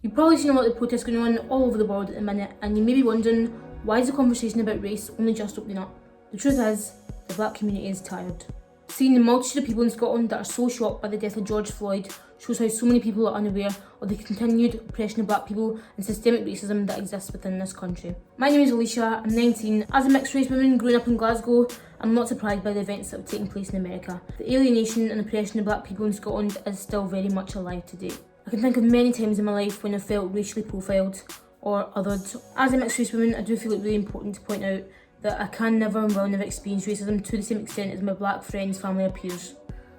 You've probably seen a lot of protests going on all over the world at the minute, and you may be wondering, why is the conversation about race only just opening up? The truth is, the black community is tired. Seeing the multitude of people in Scotland that are so shocked by the death of George Floyd shows how so many people are unaware of the continued oppression of black people and systemic racism that exists within this country. My name is Aleisha, I'm 19. As a mixed race woman growing up in Glasgow, I'm not surprised by the events that have taken place in America. The alienation and oppression of black people in Scotland is still very much alive today. I can think of many times in my life when I felt racially profiled or othered. As a mixed race woman, I do feel it really important to point out that I can never and will never experience racism to the same extent as my black friends, family or peers.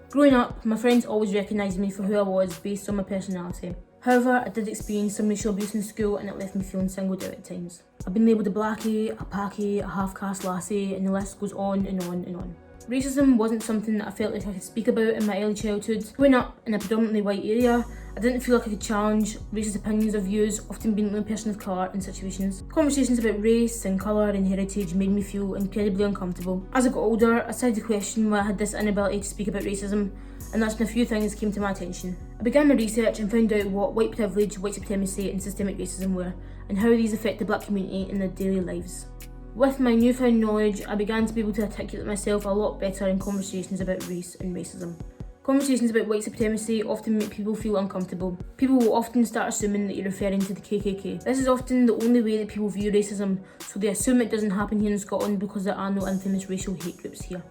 Growing up, my friends always recognised me for who I was based on my personality. However, I did experience some racial abuse in school and it left me feeling singled out at times. I've been labelled a blackie, a packie, a half-caste lassie, and the list goes on and on and on. Racism wasn't something that I felt like I could speak about in my early childhood. Growing up in a predominantly white area, I didn't feel like I could challenge racist opinions or views, often being the only person of colour in situations. Conversations about race and colour and heritage made me feel incredibly uncomfortable. As I got older, I started to question why I had this inability to speak about racism, and that's when a few things came to my attention. I began my research and found out what white privilege, white supremacy and systemic racism were, and how these affect the black community in their daily lives. With my newfound knowledge, I began to be able to articulate myself a lot better in conversations about race and racism. Conversations about white supremacy often make people feel uncomfortable. People will often start assuming that you're referring to the KKK. This is often the only way that people view racism, so they assume it doesn't happen here in Scotland because there are no infamous racial hate groups here.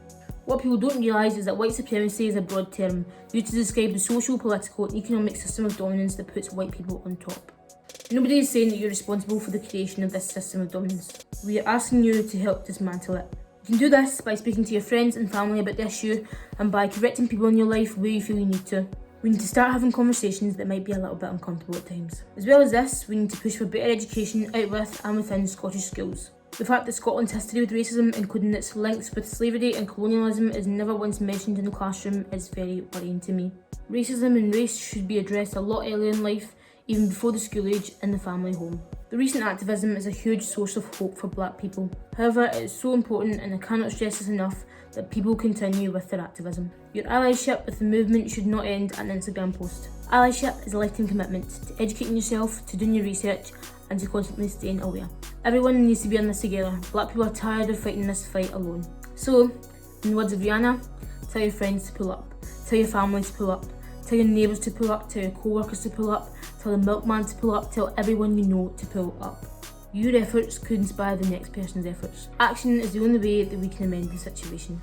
What people don't realise is that white supremacy is a broad term used to describe the social, political and economic system of dominance that puts white people on top. Nobody is saying that you're responsible for the creation of this system of dominance. We are asking you to help dismantle it. You can do this by speaking to your friends and family about the issue and by correcting people in your life where you feel you need to. We need to start having conversations that might be a little bit uncomfortable at times. As well as this, we need to push for better education out with and within Scottish schools. The fact that Scotland's history with racism, including its links with slavery and colonialism, is never once mentioned in the classroom is very worrying to me. Racism and race should be addressed a lot earlier in life, even before the school age in the family home. The recent activism is a huge source of hope for black people. However, it is so important, and I cannot stress this enough, that people continue with their activism. Your allyship with the movement should not end at an Instagram post. Allyship is a lifetime commitment to educating yourself, to doing your research and to constantly staying aware. Everyone needs to be in this together. Black people are tired of fighting this fight alone. So, in the words of Rihanna, tell your friends to pull up, tell your family to pull up, tell your neighbours to pull up, tell your co-workers to pull up, tell the milkman to pull up, tell everyone you know to pull up. Your efforts could inspire the next person's efforts. Action is the only way that we can amend the situation.